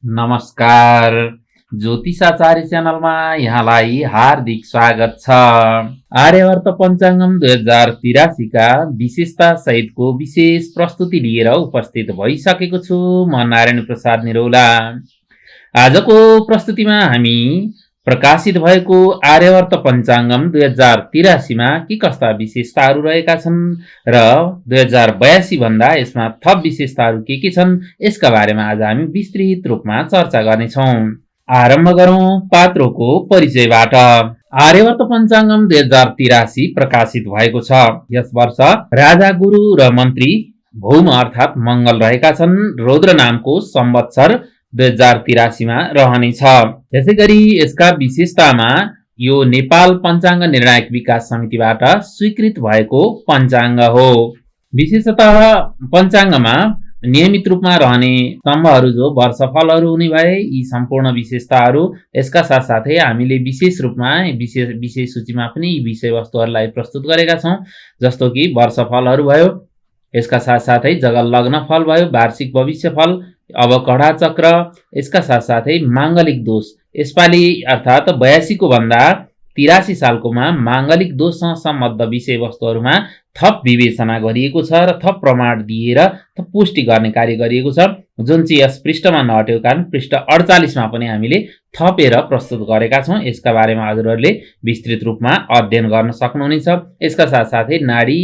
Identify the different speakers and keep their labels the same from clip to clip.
Speaker 1: नमस्कार। ज्योतिषाचार्य च्यानलमा यहाँलाई हार्दिक स्वागत छ। आर्यवर्त पञ्चाङ्गम 2083 का विशेषता सहितको विशेष प्रस्तुति लिएर उपस्थित भइसकेको छु। म नारायण प्रसाद निरौला। आजको प्रस्तुतिमा हामी प्रकाशित भएको आर्यवर्त पञ्चाङ्गम 2083 मा के कस्ता विशेषताहरू रहेका छन् र 2082 भन्दा यसमा थप विशेषताहरू के छन् यसका बारेमा आज हामी विस्तृत रूपमा चर्चा गर्नेछौँ। आरम्भ गरौँ पात्रोको परिचयबाट। आर्यवर्त पञ्चाङ्गम 2083 प्रकाशित भएको छ। यस वर्ष राजा, गुरु र मन्त्री भौम अर्थात् मङ्गल रहेका छन्। रौद्र नामको संवत्सर 2083 मा रहनेछ। त्यसैगरी यसका विशेषतामा यो नेपाल पञ्चाङ्ग निर्णायक विकास समितिबाट स्वीकृत भएको पञ्चाङ्ग हो। विशेषतः पञ्चाङ्गमा नियमित रूपमा रहने स्तम्भहरू जो वर्षफलहरू हुने भए यी सम्पूर्ण विशेषताहरू यसका साथसाथै हामीले विशेष रूपमा विशेष सूचीमा पनि यी विषयवस्तुहरूलाई प्रस्तुत गरेका छौँ। जस्तो कि वर्षफलहरू भयो, यसका साथसाथै जगल लग्न फल भयो, वार्षिक भविष्यफल, अब कडा चक्र, यसका साथसाथै माङ्गलिक दोष। यसपालि अर्थात् 82 को भन्दा 83 सालकोमा माङ्गलिक दोषसँग सम्बद्ध विषयवस्तुहरूमा थप विवेचना गरिएको छ र थप प्रमाण दिएर थप पुष्टि गर्ने कार्य गरिएको छ, जुन चाहिँ यस पृष्ठमा नहटेको कारण पृष्ठ 48 मा पनि हामीले थपेर प्रस्तुत गरेका छौँ। यसका बारेमा हजुरहरूले विस्तृत रूपमा अध्ययन गर्न सक्नुहुनेछ। यसका साथसाथै नाडी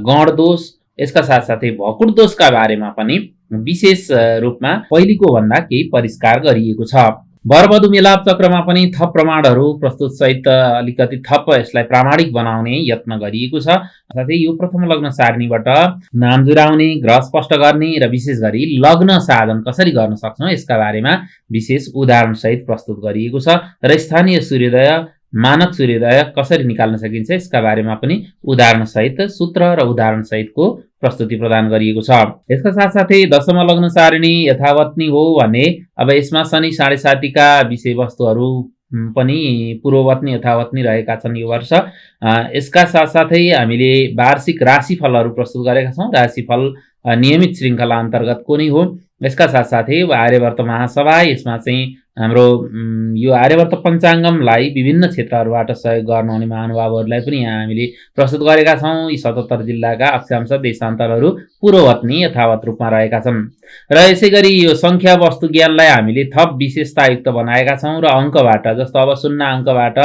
Speaker 1: गण दोष, यसका साथसाथै भकुट दोषका बारेमा पनि विशेष रूपमा पहिलेको भन्दा केही परिष्कार गरिएको छ। वरवधु मेलाप चक्रमा पनि थप प्रमाणहरू प्रस्तुत सहित अलिकति थप यसलाई प्रामाणिक बनाउने यत्न गरिएको छ। साथै यो प्रथम लग्न सारणीबाट नाम जुराउने, ग्रह स्पष्ट गर्ने र विशेष गरी लग्न साधन कसरी गर्न सक्छौँ यसका बारेमा विशेष उदाहरण सहित प्रस्तुत गरिएको छ र स्थानीय सूर्योदय, मानक सूर्योदय कसरी निकाल्न सकिन्छ यसका बारेमा पनि उदाहरण सहित सूत्र र उदाहरण सहितको प्रस्तुति प्रदान गरिएको छ। यसका साथसाथै दशम लग्न सारणी यथावत्नी हो भने अब यसमा शनि 7.5 का विषयवस्तुहरू पनि पूर्ववत्नी यथावत्नी रहेका छन् यो वर्ष। यसका साथसाथै हामीले वार्षिक राशिफलहरू प्रस्तुत गरेका छौँ। राशिफल नियमित श्रृङ्खला अन्तर्गतको नै हो। यसका साथसाथै आर्यवर्त महासभा, यसमा चाहिँ हाम्रो यो आर्यवर्त पञ्चाङ्गमलाई विभिन्न क्षेत्रहरूबाट सहयोग गर्नुहुने महानुभावहरूलाई पनि यहाँ हामीले प्रस्तुत गरेका छौँ। यी 77 जिल्लाका अक्षांश देशान्तरहरू पूर्ववत्नी यथावत रूपमा रहेका छन् र यसै गरी यो सङ्ख्या वस्तु ज्ञानलाई हामीले थप विशेषतायुक्त बनाएका छौँ र अङ्कबाट, जस्तो अब 0 अङ्कबाट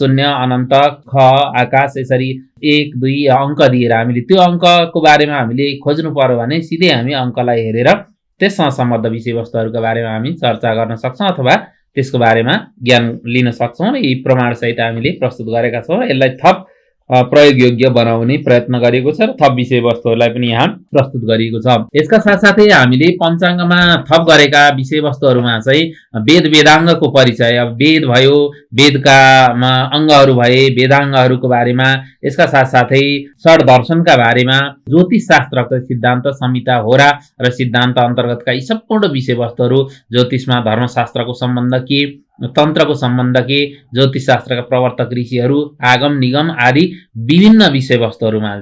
Speaker 1: 0 अनन्त ख आकाश यसरी 1 2 अङ्क दिएर हामीले त्यो अङ्कको बारेमा हामीले खोज्नु पर्यो भने सिधै हामी अङ्कलाई हेरेर त्यससँग सम्बद्ध विषयवस्तुहरूका बारेमा हामी चर्चा गर्न सक्छौँ अथवा त्यसको बारेमा ज्ञान लिन सक्छौँ र यी प्रमाणसहित हामीले प्रस्तुत गरेका छौँ र यसलाई थप प्रयोगयोग्य बनाउने प्रयत्न गरेको छ र थप विषयवस्तुहरूलाई पनि यहाँ प्रस्तुत गरिएको छ। यसका साथसाथै हामीले पञ्चाङ्गमा थप गरेका विषयवस्तुहरूमा चाहिँ वेद वेदाङ्गको परिचय, अब वेद भयो, वेदका अङ्गहरू भए, वेदाङ्गहरूको बारेमा, यसका साथसाथै षड दर्शनका बारेमा, ज्योतिष शास्त्रको सिद्धान्त संहिता होरा र सिद्धान्त अन्तर्गतका यी सम्पूर्ण विषयवस्तुहरू, ज्योतिषमा धर्मशास्त्रको सम्बन्ध के, तन्त्रको सम्बन्ध के, ज्योतिष शास्त्रका प्रवर्तक ऋषिहरू, आगम निगम आदि विभिन्न विषयवस्तुहरूमा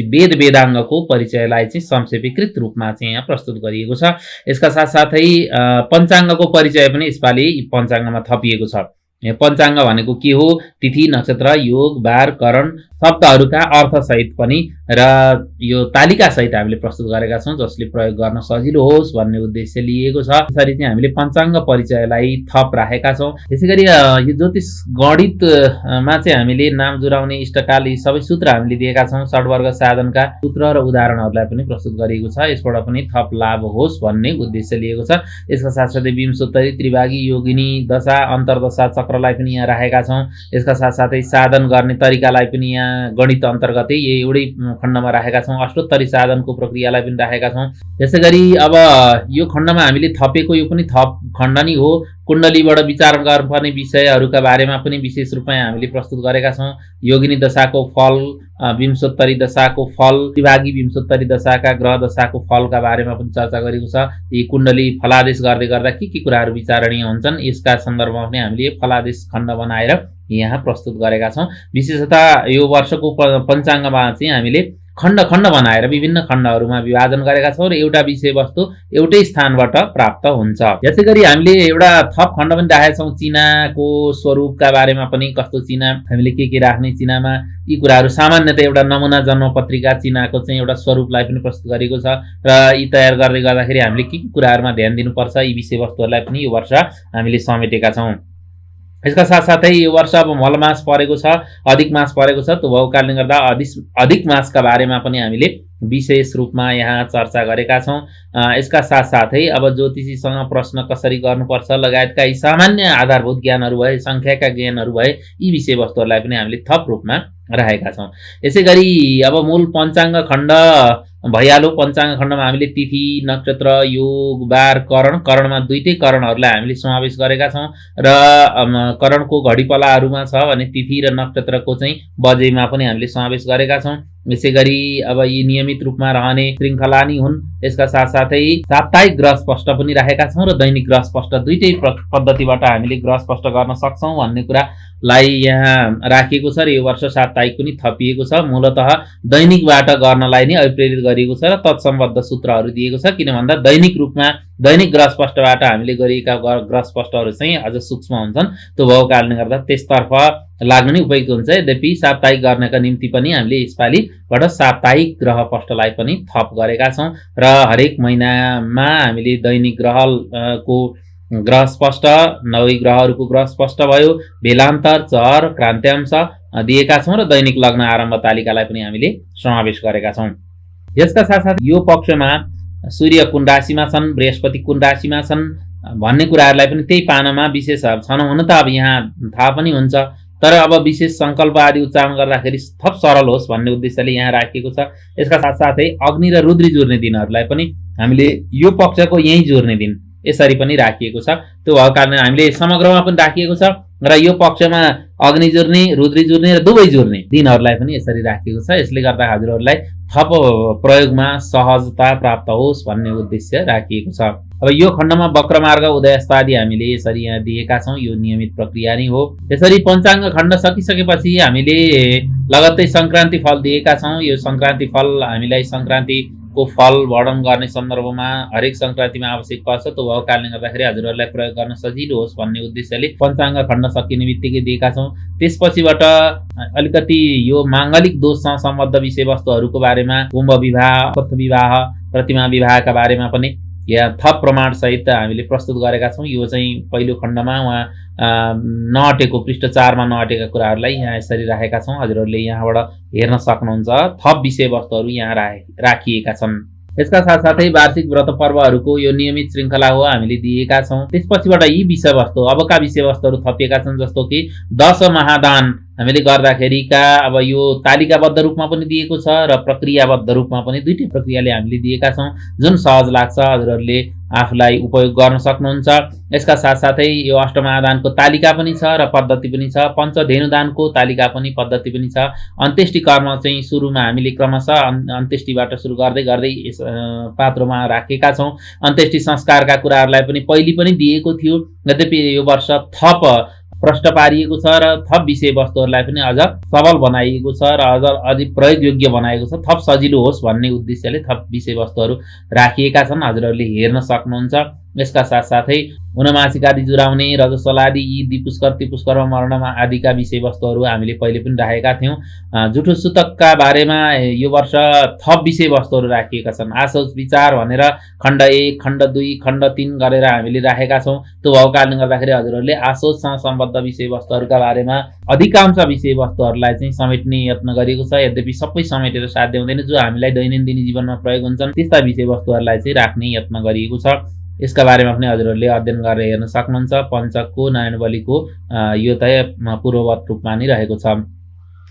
Speaker 1: वेद वेदाङ्गको परिचयलाई चाहिँ संक्षेपीकृत रूपमा चाहिँ यहाँ प्रस्तुत गरिएको छ। यसका साथसाथै पञ्चाङ्गको परिचय पनि यसपालि पञ्चाङ्गमा थपिएको छ। पञ्चाङ्ग भनेको के हो, तिथि, नक्षत्र, योग, बार, करण शब्दहरूका अर्थसहित पनि र यो तालिका सहित हामीले प्रस्तुत गरेका छौँ, जसले प्रयोग गर्न सजिलो होस् भन्ने उद्देश्य लिएको छ। यसरी चाहिँ हामीले पञ्चाङ्ग परिचयलाई थप राखेका छौँ। त्यसैगरी यो ज्योतिष गणितमा चाहिँ हामीले नाम जुराउने, इष्टकाल यी सबै सूत्र हामीले दिएका छौँ। षड्वर्ग साधनका सूत्र र उदाहरणहरूलाई पनि प्रस्तुत गरिएको छ। यसबाट पनि थप लाभ होस् भन्ने उद्देश्य लिएको छ। यसका साथसाथै विंशोत्तरी, त्रिभागी, योगिनी दशा, अन्तर्दशा चक्रलाई पनि यहाँ राखेका छौँ। यसका साथसाथै साधन गर्ने तरिकालाई पनि यहाँ गणित अन्तर्गतै एउटै खण्डमा राखेका छौँ। अष्टोत्तरी साधनको प्रक्रियालाई पनि राखेका छौँ। त्यसैगरी अब यो खण्डमा हामीले थपेको यो पनि थप खण्ड नै हो। कुण्डलीबाट विचार गर्नुपर्ने विषयहरूका बारेमा पनि विशेष रूपमा हामीले प्रस्तुत गरेका छौँ। योगिनी दशाको फल, विंशोत्तरी दशाको फल, त्रिभागी विंशोत्तरी दशाका ग्रह दशाको फलका बारेमा पनि चर्चा गरेको छ। यी कुण्डली फलादेश गर्दै गर्दा के कुराहरू विचारणीय हुन्छन् यसका सन्दर्भमा पनि हामीले फलादेश खण्ड बनाएर यहाँ प्रस्तुत गरेका छौँ। विशेषतः यो वर्षको पञ्चाङ्गमा चाहिँ हामीले खण्ड खण्ड बनाएर विभिन्न खण्डहरूमा विभाजन गरेका छौँ र एउटा विषयवस्तु एउटै स्थानबाट प्राप्त हुन्छ। यसै गरी हामीले एउटा थप खण्ड पनि राखेका छौँ चिनाको स्वरूपका बारेमा पनि, कस्तो चिना हामीले के राख्ने चिनामा, यी कुराहरू सामान्यतः एउटा नमुना जन्म पत्रिका चिनाको चाहिँ एउटा स्वरूपलाई पनि प्रस्तुत गरेको छ र यी तयार गर्दै गर्दाखेरि हामीले के कुराहरूमा ध्यान दिनुपर्छ यी विषयवस्तुहरूलाई पनि यो वर्ष हामीले समेटेका छौँ। यसका साथसाथै यो वर्ष अब मलमास परेको छ, अधिक मास परेको छ, त्यो भएको कारणले गर्दा अधिक मासका बारेमा पनि हामीले विशेष रूपमा यहाँ चर्चा गरेका छौँ। यसका साथसाथै अब ज्योतिषीसँग प्रश्न कसरी गर्नुपर्छ लगायतका यी सामान्य आधारभूत ज्ञानहरू भए, सङ्ख्याका ज्ञानहरू भए, यी विषयवस्तुहरूलाई पनि हामीले थप रूपमा राखेका छौँ। यसै गरी अब मूल पञ्चाङ्ग खण्ड भइहाल्यो। पञ्चाङ्ग खण्डमा हामीले तिथि, नक्षत्र, योग, बार, करणमा दुईटै करणहरूलाई हामीले समावेश गरेका छौँ र करणको घडीपलाहरूमा छ भने तिथि र नक्षत्रको चाहिँ बजेमा पनि हामीले समावेश गरेका छौँ। यसै गरी अब यी नियमित रूपमा रहने श्रृङ्खला नि हुन्। यसका साथसाथै साप्ताहिक ग्रह स्पष्ट पनि राखेका छौँ र दैनिक ग्रह स्पष्ट दुईटै पद्धतिबाट हामीले ग्रह स्पष्ट गर्न सक्छौँ भन्ने कुरालाई यहाँ राखिएको छ र यो वर्ष साप्ताहिक पनि थपिएको छ। मूलतः दैनिकबाट गर्नलाई नै अभिप्रेरित गरिएको छ र तत्सम्बद्ध सूत्रहरू दिएको छ, किन भन्दा दैनिक ग्रह स्पष्टबाट हामीले गरिएका ग्रह स्पष्टहरू चाहिँ अझ सूक्ष्म हुन्छन्। त्यो भएको कारणले गर्दा त्यसतर्फ लाग्न नै उपयुक्त हुन्छ। यद्यपि साप्ताहिक गर्नका निम्ति पनि हामीले यसपालिबाट साप्ताहिक ग्रह स्पष्टलाई पनि थप गरेका छौँ र हरेक महिनामा हामीले दैनिक ग्रहको ग्रह स्पष्ट, नवै ग्रहहरूको ग्रह स्पष्ट भयो, बेलान्तर, चर, क्रान्त्यांश दिएका छौँ र दैनिक लग्न आरम्भ तालिकालाई पनि हामीले समावेश गरेका छौँ। यसका साथसाथै यो पक्षमा सूर्य कुन राशिमा छन्, बृहस्पति कुन राशिमा छन् भन्ने कुराहरूलाई पनि त्यही पानामा विशेष छन्। हुन त अब यहाँ थाहा पनि हुन्छ, तर अब विशेष सङ्कल्प आदि उच्चारण गर्दाखेरि थप सरल होस् भन्ने उद्देश्यले यहाँ राखिएको छ। यसका साथसाथै अग्नि र रुद्री जुर्ने दिनहरूलाई पनि हामीले यो पक्षको यही जुर्ने दिन यसरी पनि राखिएको छ। त्यो भएको कारणले हामीले समग्रमा पनि राखिएको छ र यो पक्षमा अग्नि जुर्ने, रुद्री जुर्ने र दुवै जुर्ने दिनहरूलाई पनि यसरी राखिएको छ। यसले गर्दा हजुरहरूलाई थप प्रयोगमा सहजता प्राप्त होस् भन्ने उद्देश्य राखिएको छ। अब यो खण्डमा वक्रमार्ग, उदयस्थ आदि हामीले यसरी यहाँ दिएका छौँ, यो नियमित प्रक्रिया नै हो। यसरी पञ्चाङ्ग खण्ड सकिसकेपछि हामीले लगत्तै सङ्क्रान्ति फल दिएका छौँ। यो सङ्क्रान्ति फल हामीलाई सङ्क्रान्तिको फल वर्णन गर्ने सन्दर्भमा हरेक सङ्क्रान्तिमा आवश्यक पर्छ। त्यो भएको कारणले गर्दाखेरि हजुरहरूलाई प्रयोग गर्न सजिलो होस् भन्ने उद्देश्यले पञ्चाङ्ग खण्ड सकिने बित्तिकै दिएका छौँ। त्यसपछिबाट अलिकति यो माङ्गलिक दोषसँग सम्बद्ध विषयवस्तुहरूको बारेमा, कुम्भ विवाह, पथ विवाह, प्रतिमा विवाहका बारेमा पनि यहाँ थप प्रमाणसहित हामीले प्रस्तुत गरेका छौँ। यो चाहिँ पहिलो खण्डमा उहाँ नअटेको, पृष्ठ 4मा नअटेका कुराहरूलाई यहाँ यसरी राखेका छौँ। हजुरहरूले यहाँबाट हेर्न सक्नुहुन्छ। थप विषयवस्तुहरू यहाँ राखिएका छन्। यसका साथसाथै वार्षिक व्रत पर्वहरूको यो नियमित श्रृङ्खला हो, हामीले दिएका छौँ। त्यसपछिबाट यी विषयवस्तु, अबका विषयवस्तुहरू थपिएका छन्, जस्तो कि 10 महादान हामीले गर्दाखेरिका अब यो तालिकाबद्ध रूपमा पनि दिएको छ र प्रक्रियाबद्ध रूपमा पनि दुईटै प्रक्रियाले हामीले दिएका छौँ। जुन सहज लाग्छ हजुरहरूले आफूलाई उपयोग गर्न सक्नुहुन्छ। यसका साथसाथै यो अष्टमहादानको तालिका पनि छ र पद्धति पनि छ। पञ्चधेनुदानको तालिका पनि पद्धति पनि छ। अन्त्येष्टि कर्म चाहिँ सुरुमा हामीले क्रमशः अन्त्येष्टिबाट सुरु गर्दै गर्दै यस पात्रोमा राखेका छौँ। अन्त्येष्टि संस्कारका कुराहरूलाई पनि पहिले पनि दिएको थियो, यद्यपि यो वर्ष थप प्रश्न पारिएको छ र थप विषयवस्तुहरूलाई पनि अझ सबल बनाइएको छ र अझ अधिक प्रयोगयोग्य बनाएको छ। थप सजिलो होस् भन्ने उद्देश्यले थप विषयवस्तुहरू राखिएका छन्, हजुरहरूले हेर्न सक्नुहुन्छ। यसका साथसाथै उनमासिक आदि जुराउने, रजस्वला आदि, यी दिपुष्कर, तिपुष्कर, मरणमा आदिका विषयवस्तुहरू हामीले पहिले पनि राखेका थियौँ। जुठो सुतकका बारेमा यो वर्ष थप विषयवस्तुहरू राखिएका छन्। आसोच विचार भनेर खण्ड 1, खण्ड 2, खण्ड 3 गरेर हामीले राखेका छौँ। त्यो भएको कारणले गर्दाखेरि हजुरहरूले आसोचसँग सम्बद्ध विषयवस्तुहरूका बारेमा अधिकांश विषयवस्तुहरूलाई चाहिँ समेट्ने यत्न गरिएको छ। यद्यपि सबै समेटेर साध्य हुँदैन, जो हामीलाई दैनन्दिन जीवनमा प्रयोग हुन्छन् त्यस्ता विषयवस्तुहरूलाई चाहिँ राख्ने यत्न गरिएको छ। यसका बारेमा पनि हजुरहरूले अध्ययन गरेर हेर्न सक्नुहुन्छ। पञ्चकको, नयन बलिको यो त पूर्ववत रूपमा नै रहेको छ।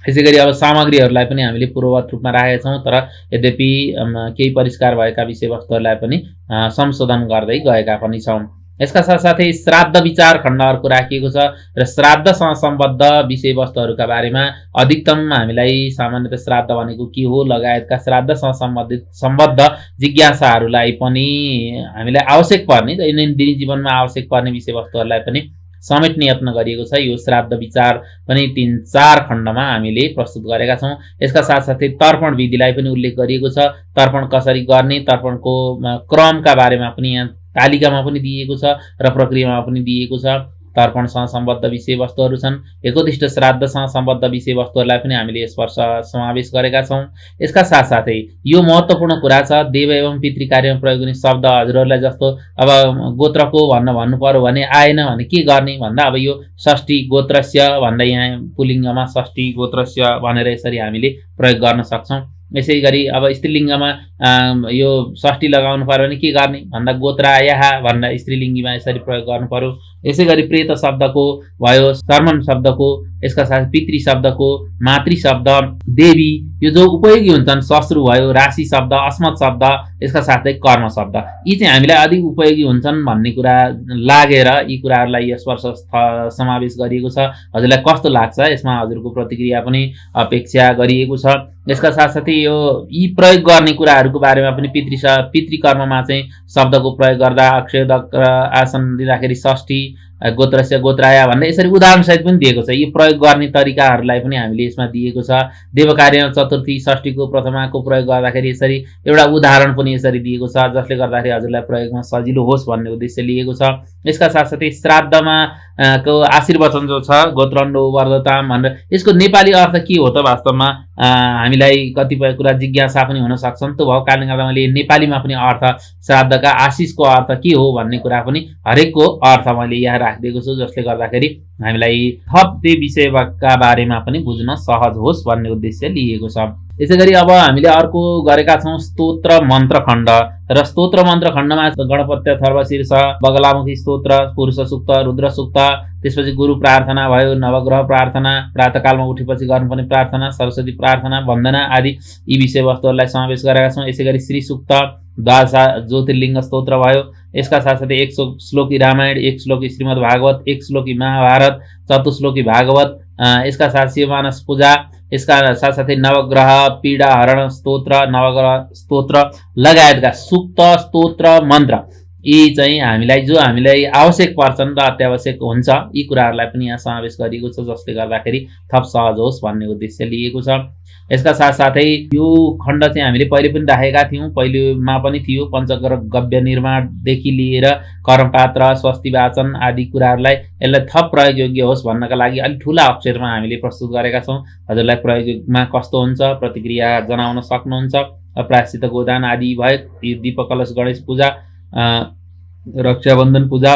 Speaker 1: यसै गरी अब सामग्रीहरूलाई पनि हामीले पूर्ववत रूपमा राखेका छौँ, तर यद्यपि केही परिष्कार भएका विषयवस्तुहरूलाई पनि संशोधन गर्दै गएका पनि छौँ। यसका साथसाथै श्राद्ध विचार खण्डहरूको राखिएको छ र श्राद्धसँग सम्बद्ध विषयवस्तुहरूका बारेमा अधिकतम हामीलाई सामान्यतः श्राद्ध भनेको के हो लगायतका श्राद्धसँग सम्बद्ध जिज्ञासाहरूलाई पनि हामीलाई आवश्यक पर्ने, दैनन्दिन जीवनमा आवश्यक पर्ने विषयवस्तुहरूलाई पनि समेट्ने यत्न गरिएको छ। यो श्राद्ध विचार पनि 3-4 खण्डमा हामीले प्रस्तुत गरेका छौँ। यसका साथसाथै तर्पण विधिलाई पनि उल्लेख गरिएको छ। तर्पण कसरी गर्ने, तर्पणको क्रमका बारेमा पनि यहाँ तालिकामा पनि दिएको छ र प्रक्रियामा पनि दिएको छ। तर्पणसँग सम्बद्ध विषयवस्तुहरू छन्। एकोदिष्ट श्राद्धसँग सम्बद्ध विषयवस्तुहरूलाई पनि हामीले यस वर्ष समावेश गरेका छौँ। यसका साथसाथै यो महत्त्वपूर्ण कुरा छ, देव एवं पितृ कार्यमा प्रयोग हुने शब्द हजुरहरूलाई जस्तो अब गोत्रको भन्नु पर्यो भने आएन भने के गर्ने भन्दा अब यो षष्ठी गोत्रस्य भन्दा यहाँ पुलिङ्गमा षष्ठी गोत्रस्य भनेर यसरी हामीले प्रयोग गर्न सक्छौँ। यसै गरी अब स्त्रीलिङ्गमा यो षष्ठी लगाउनु पर्यो भने के गर्ने भन्दा गोत्रायाः भनेर स्त्रीलिङ्गीमा यसरी प्रयोग गर्नु पर्यो। यसै गरी प्रेत शब्दको भयो, शर्मन शब्दको, यसका साथ पितृ शब्दको, मातृ शब्द, देवी यो जो उपयोगी हुन्छन्, श्मश्रु भयो, राशि शब्द, अस्मत् शब्द, यसका साथै कर्म शब्द, यी चाहिँ हामीलाई अधिक उपयोगी हुन्छन् भन्ने कुरा लागेर यी कुराहरूलाई यस वर्ष समावेश गरिएको छ। हजुरलाई कस्तो लाग्छ यसमा हजुरको प्रतिक्रिया पनि अपेक्षा गरिएको छ। यसका साथसाथै यो यी प्रयोग गर्ने कुराहरूको बारेमा पनि पितृकर्ममा चाहिँ शब्दको प्रयोग गर्दा अक्षय आसन दिँदाखेरि षष्ठी गोत्रस्य गोत्राया भन्ने यसरी उदाहरणसहित पनि दिएको छ। यी प्रयोग गर्ने तरिकाहरूलाई पनि हामीले यसमा दिएको छ। देवकार्य चतुर्थी षष्ठीको प्रथमाको प्रयोग गर्दाखेरि यसरी एउटा उदाहरण पनि यसरी दिएको छ, जसले गर्दाखेरि हजुरलाई प्रयोगमा सजिलो होस् भन्ने उद्देश्य लिएको छ। यसका साथसाथै श्राद्धमा को आशीर्वचन जो छ गोत्रण्डो वर्धताम भनेर यसको नेपाली अर्थ के हो त वास्तवमा हामीलाई कतिपय कुरा जिज्ञासा पनि हुन सक्छन्। त्यो भएको कारणले गर्दा मैले नेपालीमा पनि अर्थ श्राद्धका आशिषको अर्थ के हो भन्ने कुरा पनि हरेकको अर्थ मैले यहाँ राखिदिएको छु, जसले गर्दाखेरि हामीलाई थप त्यो विषयका बारेमा पनि बुझ्न सहज होस् भन्ने उद्देश्य लिएको छ। यसै गरी अब हामीले अर्को गरेका छौँ स्तोत्र मन्त्र खण्ड र स्तोत्र मन्त्र खण्डमा गणपत्य थर्वशीर्ष, बगलामुखी स्तोत्र, पुरुष सूक्त, रुद्र सूक्त, त्यसपछि गुरु प्रार्थना भयो, नवग्रह प्रार्थना, प्रातःकालमा उठेपछि गर्नुपर्ने प्रार्थना, सरस्वती प्रार्थना, वन्दना आदि यी विषयवस्तुहरूलाई समावेश गरेका छौँ। यसै गरी श्री सूक्त, द्वादश ज्योतिर्लिङ्ग स्तोत्र भयो। यसका साथसाथै 100 श्लोकी रामायण, 1 श्लोकी श्रीमद् भागवत, 1 श्लोकी महाभारत, चतुश्लोकी भागवत, यसका साथ शिवमानस पूजा, यसका साथसाथै नवग्रह पीडा हरण स्तोत्र, नवग्रह स्तोत्र लगायतका सूक्त स्तोत्र मन्त्र यी चाहिँ हामीलाई आवश्यक पर्छन् र अत्यावश्यक हुन्छ, यी कुराहरूलाई पनि यहाँ समावेश गरिएको छ, जसले गर्दाखेरि थप सहज होस् भन्ने उद्देश्य लिएको छ। यसका साथसाथै यो खण्ड चाहिँ हामीले पहिले पनि राखेका थियौँ, पहिलेमा पनि थियो पञ्चग्रह गव्य निर्माणदेखि लिएर कर्मपात्र, स्वस्ति वाचन आदि कुराहरूलाई यसलाई थप प्रयोगयोग्य होस् भन्नका लागि अलिक ठुला अक्षरमा हामीले प्रस्तुत गरेका छौँ। हजुरलाई प्रयोगमा कस्तो हुन्छ प्रतिक्रिया जनाउन सक्नुहुन्छ। प्रायश्चित गोदान आदि भयो, दीप कलश गणेश पूजा, रक्षाबन्धन पूजा,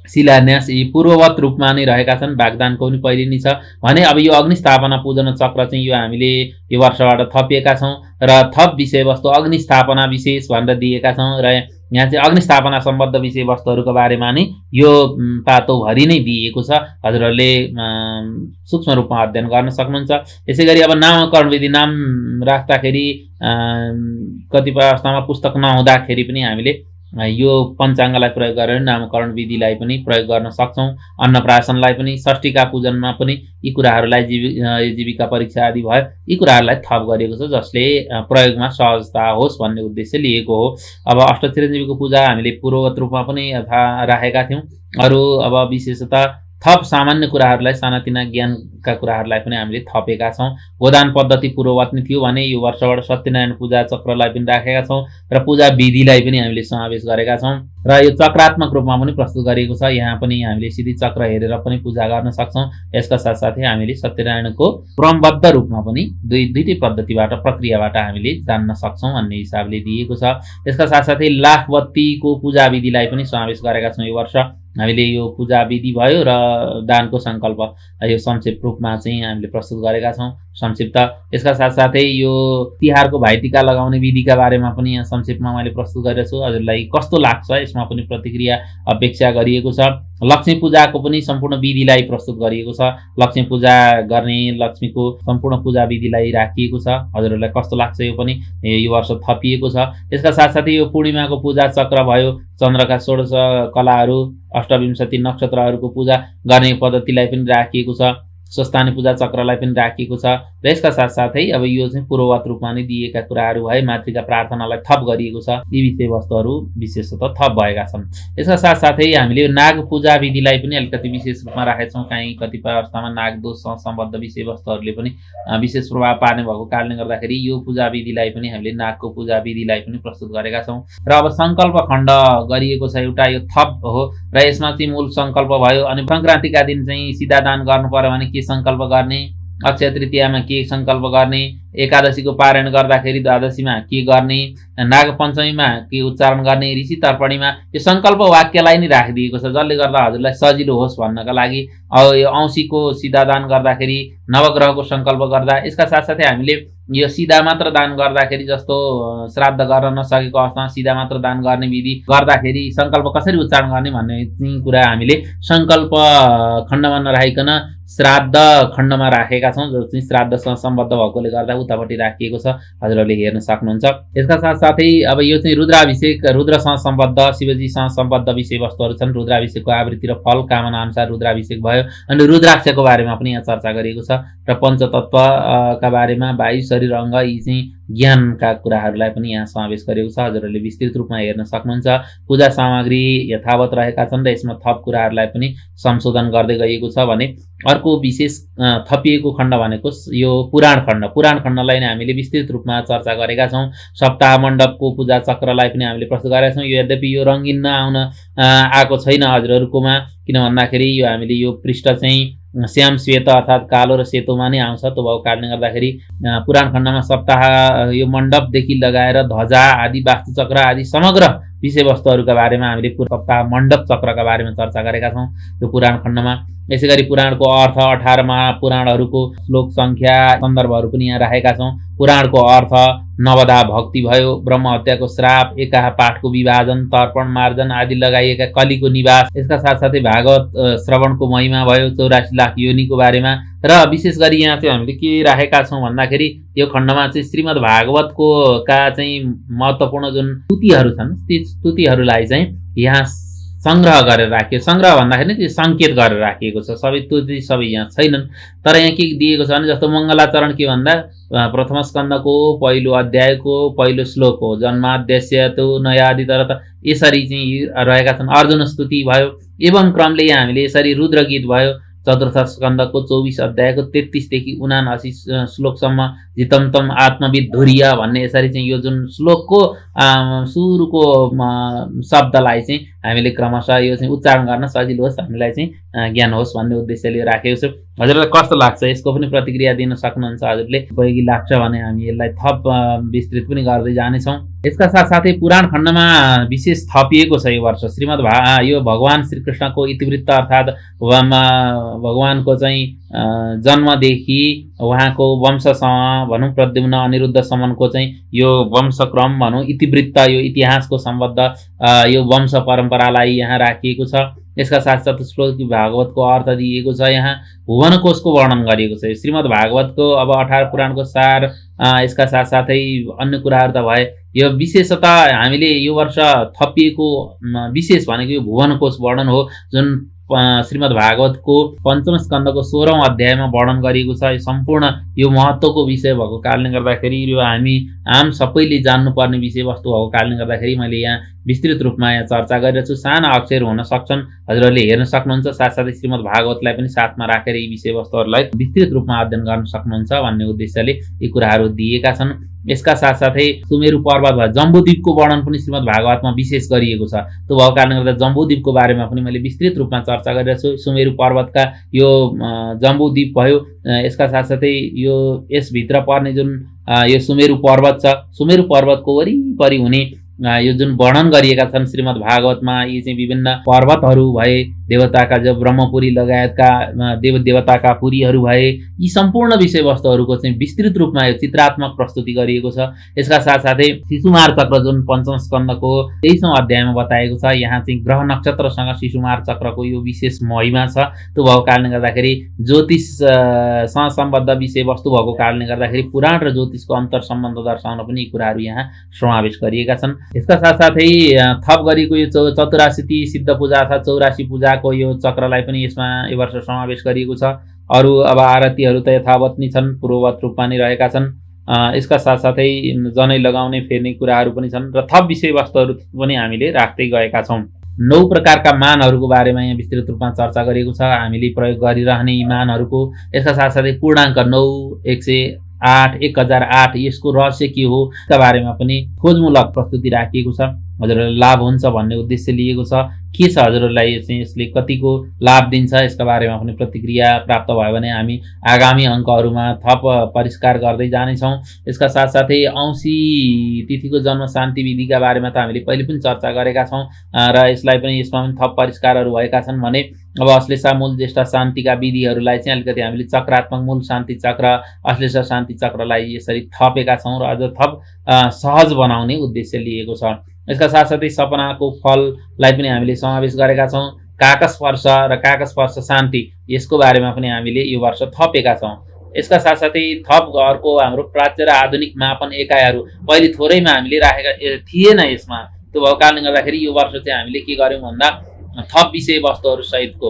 Speaker 1: शिलान्यास यी पूर्ववत रूपमा नै रहेका छन्। वाग्दानको पनि पहिले नै छ भने अब यो अग्निस्थापना पूजन चक्र चाहिँ यो हामीले यो वर्षबाट थपिएका छौँ र थप विषयवस्तु अग्निस्थापना विशेष भनेर दिएका छौँ र यहाँ चाहिँ अग्निस्थापना सम्बद्ध विषयवस्तुहरूको बारेमा नै यो पातोभरि नै दिएको छ। हजुरहरूले सूक्ष्म रूपमा अध्ययन गर्न सक्नुहुन्छ। यसै गरी अब नामकरण विधि, नाम राख्दाखेरि कतिपय अवस्थामा पुस्तक नहुँदाखेरि पनि हामीले यो पञ्चाङ्गलाई प्रयोग गरेर नामकरण विधिलाई पनि प्रयोग गर्न सक्छौँ। अन्नप्राशनलाई पनि, षष्ठीका पूजनमा पनि यी कुराहरूलाई जीविका परीक्षा आदि भयो, यी कुराहरूलाई थप गरिएको छ, जसले प्रयोगमा सहजता होस् भन्ने उद्देश्य लिएको हो। अब अष्टचिरञ्जीवीको पूजा हामीले पूर्ववत रूपमा पनि राखेका थियौँ। अरू अब विशेषतः थप सामान्य कुराहरूलाई, सानातिना ज्ञानका कुराहरूलाई पनि हामीले थपेका छौँ। गोदान पद्धति पूर्ववत नै थियो भने यो वर्षबाट सत्यनारायण पूजा चक्रलाई पनि राखेका छौँ र पूजा विधिलाई पनि हामीले समावेश गरेका छौँ र यो चक्रात्मक रूपमा पनि प्रस्तुत गरिएको छ। यहाँ पनि हामीले सिधै चक्र हेरेर पनि पूजा गर्न सक्छौँ। यसका साथसाथै हामीले सत्यनारायणको क्रमबद्ध रूपमा पनि दुईटै पद्धतिबाट प्रक्रियाबाट हामीले जान्न सक्छौँ भन्ने हिसाबले दिएको छ। यसका साथसाथै लाखबत्तीको पूजा विधिलाई पनि समावेश गरेका छौँ। यो वर्ष हामीले यो पूजा विधि भयो र दानको सङ्कल्प यो संक्षिप्त रूपमा चाहिँ हामीले प्रस्तुत गरेका छौँ संक्षिप्त। यसका साथसाथै यो तिहारको भाइटिका लगाउने विधिका बारेमा पनि यहाँ संक्षिप्तमा मैले प्रस्तुत गरेको छु। हजुरलाई कस्तो लाग्छ यसमा पनि प्रतिक्रिया अपेक्षा गरिएको छ। लक्ष्मी पूजाको पनि सम्पूर्ण विधिलाई प्रस्तुत गरिएको छ। लक्ष्मी पूजा गर्ने लक्ष्मीको सम्पूर्ण पूजा विधिलाई राखिएको छ। हजुरहरूलाई कस्तो लाग्छ यो पनि यो वर्ष थपिएको छ। यसका साथसाथै यो पूर्णिमाको पूजा चक्र भयो, चन्द्रका 16 कलाहरू, अष्टविंशति नक्षत्रहरूको पूजा गर्ने पद्धतिलाई पनि राखिएको छ। स्वस्थानी पूजा चक्रलाई पनि राखिएको छ र यसका साथसाथै अब यो चाहिँ पूर्ववत रूपमा नै दिएका कुराहरू भए मातृका प्रार्थनालाई थप गरिएको छ। यी विषयवस्तुहरू विशेषतः थप भएका छन्। यसका साथसाथै हामीले नाग पूजा विधिलाई पनि अलिकति विशेष रूपमा राखेका छौँ। कहीँ कतिपय अवस्थामा नाग दोषसँग सम्बद्ध विषयवस्तुहरूले पनि विशेष प्रभाव पार्ने भएको कारणले गर्दाखेरि यो पूजा विधिलाई पनि हामीले नागको पूजा विधिलाई पनि प्रस्तुत गरेका छौँ। र अब सङ्कल्प खण्ड गरिएको छ एउटा, यो थप हो र यसमा चाहिँ मूल सङ्कल्प भयो। अनि सङ्क्रान्तिका दिन चाहिँ सिधा दान गर्नु पर्यो भने के सङ्कल्प गर्ने, अक्षय तृतीयामा के सङ्कल्प गर्ने, एकादशीको पारायण गर्दाखेरि द्वादशीमा के गर्ने, नाग पञ्चमीमा के उच्चारण गर्ने, ऋषि तर्पणीमा यो सङ्कल्प वाक्यलाई नै राखिदिएको छ, जसले गर्दा हजुरलाई सजिलो होस् भन्नका लागि। अब यो औँसीको सिधा दान गर्दाखेरि नवग्रहको सङ्कल्प गर्दा, यसका साथसाथै हामीले यो सिधा मात्र दान गर्दाखेरि जस्तो श्राद्ध गर्न नसकेको अवस्थामा सिधा मात्र दान गर्ने विधि गर्दाखेरि सङ्कल्प कसरी उच्चारण गर्ने भन्ने कुरा हामीले सङ्कल्प खण्डमा नराखिकन श्राद्ध खण्डमा राखेका छौँ, जो चाहिँ श्राद्धसँग सम्बद्ध भएकोले गर्दा उतापट्टि राखिएको छ, हजुरहरूले हेर्न सक्नुहुन्छ। यसका साथसाथै अब यो चाहिँ रुद्राभिषेक, रुद्रसँग सम्बद्ध शिवजीसँग सम्बद्ध विषयवस्तुहरू छन्। रुद्राभिषेकको आवृत्ति र फल कामना अनुसार रुद्राभिषेक भयो। अनि रुद्राक्षको बारेमा पनि यहाँ चर्चा गरिएको छ र पञ्चतत्त्वका बारेमा वायु, शरीर, अङ्ग, यी चाहिँ ज्ञानका कुराहरूलाई पनि यहाँ समावेश गरेको छ, हजुरहरूले विस्तृत रूपमा हेर्न सक्नुहुन्छ। पूजा सामग्री यथावत रहेका छन् र यसमा थप कुराहरूलाई पनि संशोधन गर्दै गइएको छ भने अर्को विशेष थपिएको खण्ड भनेको यो पुराण खण्ड। पुराण खण्डलाई नै हामीले विस्तृत रूपमा चर्चा गरेका छौँ। सप्ताह मण्डपको पूजा चक्रलाई पनि हामीले प्रस्तुत गरेका छौँ। यद्यपि यो रङ्गिन आउन आएको छैन हजुरहरूकोमा, किन भन्दाखेरि यो हामीले यो पृष्ठ चाहिँ श्याम श्वेत अर्थात् कालो र सेतोमा नै आउँछ। त्यो भएको कारणले गर्दाखेरि पुराण खण्डमा सप्ताह यो मण्डपदेखि लगाएर ध्वजा आदि, वास्तुचक्र आदि समग्र विषयवस्तुहरूका बारेमा हामीले सप्ताह मण्डप चक्रका बारेमा चर्चा गरेका छौँ यो पुराण खण्डमा। यसै गरी पुराणको अर्थ 18मा पुराणहरूको श्लोक सङ्ख्या सन्दर्भहरू पनि यहाँ राखेका छौँ। पुराणको अर्थ नवदा भक्ति भयो, ब्रह्म हत्याको श्राप, एकाह पाठको विभाजन, तर्पण, मार्जन आदि लगाइएका कलीको निवास। यसका साथसाथै भागवत श्रवणको महिमा भयो, 84 लाख योनिको बारेमा। र विशेष गरी यहाँ चाहिँ हामीले के राखेका छौँ भन्दाखेरि यो खण्डमा चाहिँ श्रीमद् भागवतको चाहिँ महत्त्वपूर्ण जुन स्तुतिहरू छन्, ती स्तुतिहरूलाई चाहिँ यहाँ सङ्ग्रह गरेर राखियो। सङ्ग्रह भन्दाखेरि त्यो सङ्केत गरेर राखिएको छ। सबै स्तुति सबै यहाँ छैनन्, तर यहाँ के दिएको छ भने जस्तो मङ्गलाचरण के भन्दा प्रथम स्कन्धको पहिलो अध्यायको पहिलो श्लोक हो, जन्माद्यस्य तु नयादि तरत, यसरी चाहिँ रहेका छन्। अर्जुन स्तुति भयो। एवं क्रमले यहाँ हामीले यसरी रुद्र गीत भयो, चतुर्थ स्कन्धको 24 अध्यायको 33 देखि 79 श्लोकसम्म, जितम तम आत्मविद धुर्य भन्ने यसरी चाहिँ यो जुन श्लोकको सुरुको शब्दलाई चाहिँ हामीले क्रमशः यो चाहिँ उच्चारण गर्न सजिलो होस्, हामीलाई चाहिँ ज्ञान होस् भन्ने उद्देश्यले राखेको छु। हजुरलाई कस्तो लाग्छ यसको पनि प्रतिक्रिया दिन सक्नुहुन्छ। हजुरले उपयोगी लाग्छ भने हामी यसलाई थप विस्तृत पनि गर्दै जानेछौँ। यसका साथसाथै पुराण खण्डमा विशेष थपिएको छ यो वर्ष यो भगवान श्रीकृष्णको इतिवृत्त अर्थात् भगवानको चाहिँ जन्मदेखि उहाँको वंशसँग भनौँ प्रद्युम्न अनिरुद्धसम्मको चाहिँ यो वंशक्रम भनौँ इतिवृत्त, यो इतिहासको सम्बद्ध यो वंश परम्परालाई यहाँ राखिएको छ। यसका साथसाथ श्लोक भागवतको अर्थ दिएको छ। यहाँ भुवन कोशको वर्णन गरिएको छ। श्रीमद् भागवतको अब 18 पुराणको सार, यसका साथसाथै अन्य कुराहरू त भए। यो विशेषतः हामीले यो वर्ष थपिएको विशेष भनेको यो भुवन कोश वर्णन हो, जुन श्रीमद् भागवतको पञ्चम स्कन्धको 16औं अध्यायमा वर्णन गरिएको छ। यो सम्पूर्ण यो महत्त्वको विषय भएको कारणले गर्दाखेरि यो हामी आम सबैले जान्नुपर्ने विषयवस्तु भएको कारणले गर्दाखेरि मैले यहाँ विस्तृत रूपमा यहाँ चर्चा गरिरहेको छु। साना अक्षर हुन सक्छन्, हजुरहरूले हेर्न सक्नुहुन्छ। साथसाथै श्रीमद् भागवतलाई पनि साथमा राखेर यी विषयवस्तुहरूलाई विस्तृत रूपमा अध्ययन गर्न सक्नुहुन्छ भन्ने उद्देश्यले यी कुराहरू दिएका छन्। यसका साथसाथै सुमेरु पर्वत वा जम्बूद्वीपको वर्णन पनि श्रीमद् भागवतमा विशेष गरिएको छ। त्यो भएको कारणले गर्दा जम्बूद्वीपको बारेमा पनि मैले विस्तृत रूपमा चर्चा गरिरहेको छु। सुमेरु पर्वतका यो जम्बूद्वीप भयो, यसका साथसाथै यो यसभित्र पर्ने जुन यो सुमेरु पर्वत छ, सुमेरु पर्वतको वरिपरि हुने यो जुन वर्णन गरिएका छन् श्रीमद् भागवतमा, यी चाहिँ विभिन्न पर्वतहरू भए, देवताका जो ब्रह्मपुरी लगायतका देवदेवताका पुरीहरू भए, यी सम्पूर्ण विषयवस्तुहरूको चाहिँ विस्तृत रूपमा यो चित्रात्मक प्रस्तुति गरिएको छ। यसका साथसाथै शिशुमार चक्र जुन पञ्चम स्कन्धको 23औं अध्यायमा बताएको छ, यहाँ चाहिँ ग्रह नक्षत्रसँग शिशुमार चक्रको यो विशेष महिमा छ। त्यो भएको कारणले गर्दाखेरि ज्योतिषसँग सम्बद्ध विषयवस्तु भएको कारणले गर्दाखेरि पुराण र ज्योतिषको अन्तर सम्बन्ध दर्शाउन पनि यी कुराहरू यहाँ समावेश गरिएका छन्। यसका साथसाथै थप गरेको यो 84 सिद्ध पूजा अर्थात् 84 पूजाको यो चक्रलाई पनि यसमा यो वर्ष समावेश गरिएको छ। अरू अब आरतीहरू त यथावत नै छन्, पूर्ववत रूपमा नै रहेका छन्। यसका साथसाथै जनै लगाउने फेर्ने कुराहरू पनि छन् र थप विषयवस्तुहरू पनि हामीले राख्दै गएका छौँ। 9 प्रकारका मानहरूको बारेमा यहाँ विस्तृत रूपमा चर्चा गरिएको छ। हामीले प्रयोग गरिरहने यी मानहरूको, यसका साथसाथै पूर्णाङ्क 9, 108, 1008 यसको रहस्य के हो यसका बारेमा पनि खोजमूलक प्रस्तुति राखिएको छ। हजुरहरूलाई लाभ हुन्छ भन्ने उद्देश्य लिएको छ। के छ हजुरहरूलाई यसले कतिको लाभ दिन्छ यसका बारेमा पनि प्रतिक्रिया प्राप्त भयो भने हामी आगामी अङ्कहरूमा थप परिष्कार गर्दै जानेछौँ। यसका साथसाथै औँसी तिथिको जन्म शान्ति विधिका बारेमा त हामीले पहिले पनि चर्चा गरेका छौँ र यसमा पनि थप परिष्कारहरू भएका छन् भने अब अश्लेषा मूल ज्येष्ठ शान्तिका विधिहरूलाई चाहिँ अलिकति हामीले चक्रात्मक मूल शान्ति चक्र, अश्लेषा शान्ति चक्रलाई यसरी थपेका छौँ र अझ थप सहज बनाउने उद्देश्य लिएको छ। यसका साथसाथै सपनाको फललाई पनि हामीले समावेश गरेका छौँ। काकस्पर्श र काकस्पर्श शान्ति यसको बारेमा पनि हामीले यो वर्ष थपेका छौँ। यसका साथसाथै थप अर्को हाम्रो प्राच्य र आधुनिक मापन एकाइहरू पहिले थोरैमा हामीले राखेका थिएन यसमा। त्यो भएको कारणले गर्दाखेरि यो वर्ष चाहिँ हामीले के गर्यौँ भन्दा थप विषयवस्तुहरू सहितको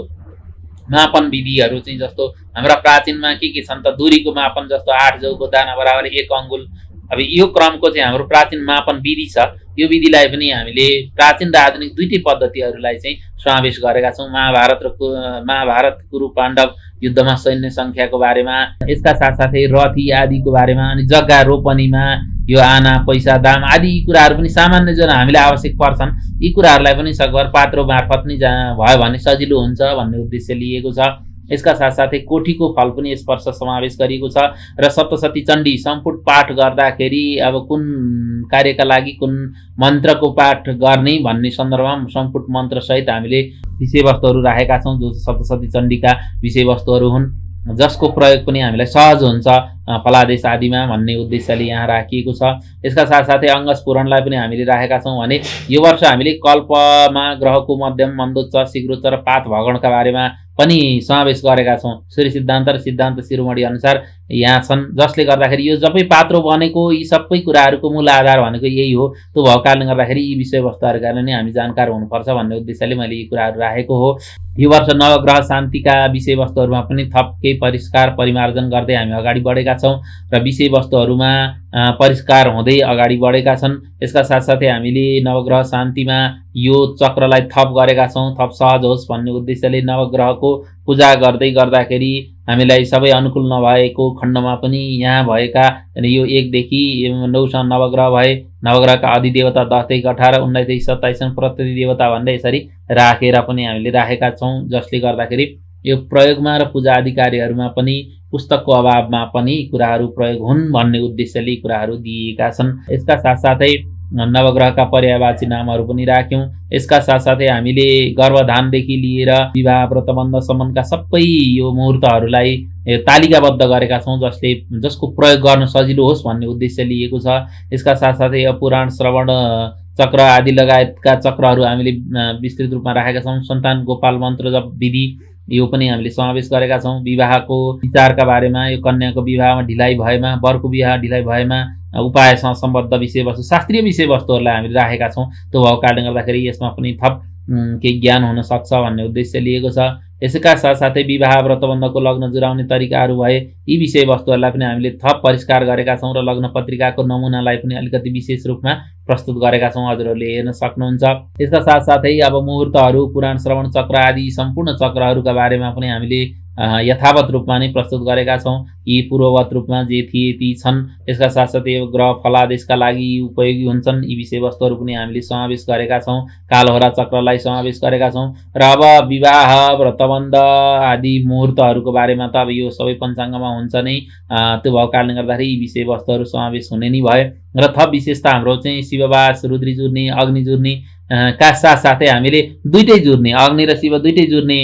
Speaker 1: मापन विधिहरू चाहिँ जस्तो हाम्रा प्राचीनमा के छन् त, दूरीको मापन जस्तो 8 जौको दाना बराबर 1 अङ्गुल। अब यो क्रमको चाहिँ हाम्रो प्राचीन मापन विधि छ। यो विधिलाई पनि हामीले प्राचीन र आधुनिक दुईटै पद्धतिहरूलाई चाहिँ समावेश गरेका छौँ। महाभारत कुरु पाण्डव युद्धमा सैन्य सङ्ख्याको बारेमा, यसका साथसाथै रथी आदिको बारेमा, अनि जग्गा रोपनीमा यो आना पैसा दाम आदि यी कुराहरू पनि सामान्य जुन हामीलाई आवश्यक पर्छन् यी कुराहरूलाई पनि सकभर पात्रो मार्फत नै भयो भने सजिलो हुन्छ भन्ने उद्देश्य लिएको छ। यसका साथसाथै कोठीको फल पनि यस वर्ष समावेश गरिएको छ र सप्तशती चण्डी सम्पुट पाठ गर्दाखेरि अब कुन कार्यका लागि कुन मन्त्रको पाठ गर्ने भन्ने सन्दर्भमा सम्पुट मन्त्रसहित हामीले विषयवस्तुहरू राखेका छौँ, जो सप्तशती चण्डीका विषयवस्तुहरू हुन्, जसको प्रयोग पनि हामीलाई सहज हुन्छ फलादेश आदिमा भन्ने उद्देश्यले यहाँ राखिएको छ। यसका साथसाथै अङ्गस्फुरणलाई पनि हामीले राखेका छौँ भने यो वर्ष हामीले कल्पमा ग्रहको मध्यम मन्दोच्च शीघ्रोच्च र पात भगणका बारेमा पनि समावेश गरेका छौँ। सूर्य सिद्धान्त र सिद्धान्त शिरोमणि अनुसार यहाँ छन्, जसले गर्दाखेरि यो सबै पात्रो बनेको यी सबै कुराहरूको मूल आधार भनेको यही हो। त्यो भएको कारणले गर्दाखेरि यी विषयवस्तुहरूका नै हामी जानकार हुनुपर्छ भन्ने उद्देश्यले मैले यी कुराहरू राखेको हो। यो वर्ष नवग्रह शान्तिका विषयवस्तुहरूमा पनि थप केही परिष्कार परिमार्जन गर्दै हामी अगाडि बढेका छौँ र विषयवस्तुहरूमा परिष्कार हुँदै अगाडि बढेका छन्। यसका साथसाथै हामीले नवग्रह शान्तिमा यो चक्रलाई थप गरेका छौँ, थप सहज होस् भन्ने उद्देश्यले नवग्रहको पूजा गर्दै गर्दाखेरि हामीलाई सबै अनुकूल नभएको खण्डमा पनि यहाँ भएका यो 1 देखि 9 सम्म नवग्रह भए, नवग्रहका अधिदेवता 10 देखि 18, 19 देखि 27 प्रति देवता भन्दै यसरी राखेर पनि हामीले राखेका छौँ, जसले गर्दाखेरि यो प्रयोगमा र पूजा आदि कार्यहरूमा पनि पुस्तकको अभावमा पनि कुराहरू प्रयोग हुन् भन्ने उद्देश्यले कुराहरू दिएका छन्। यसका साथसाथै नवग्रहका पर्यायवाची नामहरू पनि राख्यौँ। यसका साथसाथै हामीले गर्भधानदेखि लिएर विवाह व्रतबन्धसम्मका सबै यो मुहुर्तहरूलाई तालिकाबद्ध गरेका छौँ, जसको प्रयोग गर्न सजिलो होस् भन्ने उद्देश्य लिएको छ। यसका साथसाथै पुराण श्रवण चक्र आदि लगायतका चक्रहरू हामीले विस्तृत रूपमा राखेका छौँ। सन्तान गोपाल मन्त्र जप विधि यो पनि हामीले समावेश गरेका छौँ। विवाहको विचारका बारेमा, यो कन्याको विवाहमा ढिलाइ भएमा, वरको विवाह ढिलाइ भएमा उपायसँग सम्बद्ध विषयवस्तु, शास्त्रीय विषयवस्तुहरूलाई हामीले राखेका छौँ। त्यो भएको कारणले गर्दाखेरि यसमा पनि थप केही ज्ञान हुन सक्छ भन्ने उद्देश्य लिएको छ। यसका साथसाथै विवाह व्रतबन्धको लग्न जुराउने तरिकाहरू भए यी विषयवस्तुहरूलाई पनि हामीले थप परिष्कार गरेका छौँ र लग्न पत्रिकाको नमुनालाई पनि अलिकति विशेष रूपमा प्रस्तुत गरेका छौँ, हजुरहरूले हेर्न सक्नुहुन्छ। यसका साथसाथै अब मुहुर्तहरू, पुराण श्रवण चक्र आदि सम्पूर्ण चक्रहरूका बारेमा पनि हामीले यथावत रूपमा नै प्रस्तुत गरेका छौँ। यी पूर्ववत रूपमा जे थिए ती छन्। यसका साथसाथै ग्रह फलादेशका लागि उपयोगी हुन्छन् यी विषयवस्तुहरू पनि हामीले समावेश गरेका छौँ। कालहोरा चक्रलाई समावेश गरेका छौँ र अब विवाह व्रतबन्ध आदि मुहुर्तहरूको बारेमा त अब यो सबै पञ्चाङ्गमा हुन्छ नै। त्यो भएको कारणले गर्दाखेरि यी विषयवस्तुहरू समावेश हुने नै भए र थप विशेषता हाम्रो चाहिँ शिववास, रुद्री जुर्नी, अग्नि जुर्नी का साथसाथै हामीले दुईटै जुर्ने, अग्नि र शिव दुईटै जुर्ने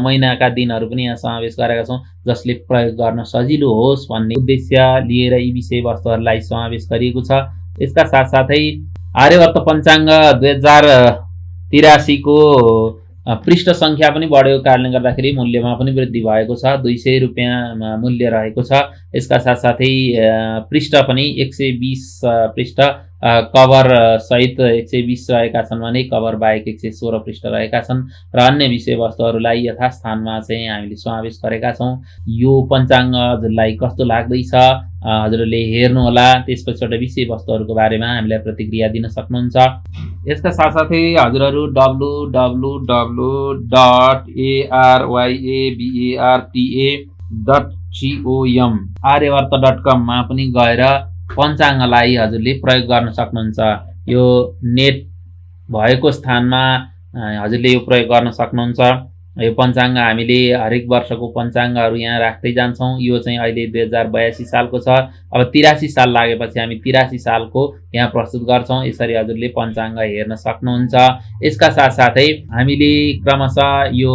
Speaker 1: महिनाका दिनहरू पनि यहाँ समावेश गरेका छौँ, जसले प्रयोग गर्न सजिलो होस् भन्ने उद्देश्य लिएर यी विषयवस्तुहरूलाई समावेश गरिएको छ। यसका साथसाथै आर्यवर्त पञ्चाङ्ग 2083 को पृष्ठ संख्या पनि बढेको कारणले गर्दाखेरि मूल्यमा पनि वृद्धि भएको छ। 200 रुपियाँ मूल्य रहेको छ। यसका साथसाथै पृष्ठ पनि 120 पृष्ठ कभर सहित 120 रहेका छन् भने कभर बाहेक 116 पृष्ठ रहेका छन् र अन्य विषयवस्तुहरूलाई यथास्थानमा चाहिँ हामीले समावेश गरेका छौँ। यो पञ्चाङ्ग हजुरलाई कस्तो लाग्दैछ हजुरले हेर्नुहोला। त्यसपछिबाट विषयवस्तुहरूको बारेमा हामीलाई प्रतिक्रिया दिन सक्नुहुन्छ। यसका साथसाथै हजुरहरू www.aryabarta.com आर्यवर्त.com मा पनि गएर पञ्चाङ्गलाई हजुरले प्रयोग गर्न सक्नुहुन्छ। यो नेट भएको स्थानमा हजुरले यो प्रयोग गर्न सक्नुहुन्छ। यो पञ्चाङ्ग हामीले हरेक वर्षको पञ्चाङ्गहरू यहाँ राख्दै जान्छौँ। यो चाहिँ अहिले 2082 सालको छ। अब 83 साल लागेपछि हामी 83 सालको यहाँ प्रस्तुत गर्छौँ। यसरी हजुरले पञ्चाङ्ग हेर्न सक्नुहुन्छ। यसका साथसाथै हामीले क्रमशः यो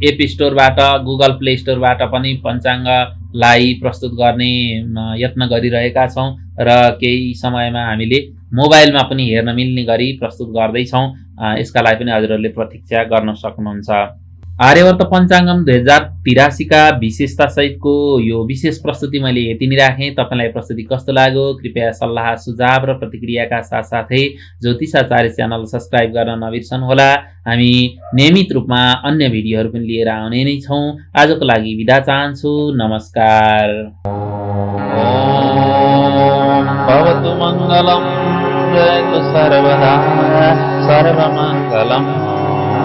Speaker 1: एप स्टोरबाट गुगल प्ले स्टोरबाट पनि पञ्चाङ्गलाई प्रस्तुत गर्ने यत्न गरिरहेका छौँ र केही समयमा हामीले मोबाइलमा पनि हेर्न मिल्ने गरी प्रस्तुत गर्दैछौँ। यसका लागि पनि हजुरहरूले प्रतीक्षा गर्न सक्नुहुन्छ। आर्यवर्त पञ्चाङ्गम 2083 का विशेषता सहितको यो विशेष प्रस्तुति मैले यति नै राखेँ। तपाईँलाई प्रस्तुति कस्तो लाग्यो कृपया सल्लाह सुझाव र प्रतिक्रियाका साथसाथै ज्योतिषाचार्य च्यानल सब्स्क्राइब गर्न नबिर्सनुहोला। हामी नियमित रूपमा अन्य भिडियोहरू पनि लिएर आउने नै छौँ। आजको लागि बिदा चाहन्छु। नमस्कार। भवतु मङ्गलम् जयतु सर्वदा सर्वमङ्गलम्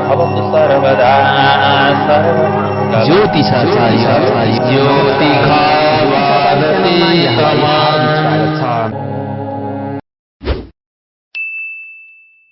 Speaker 1: भवतु सर्वदा सर्वमङ्गलम्। ज्योतिषाचार्य ज्योतिषा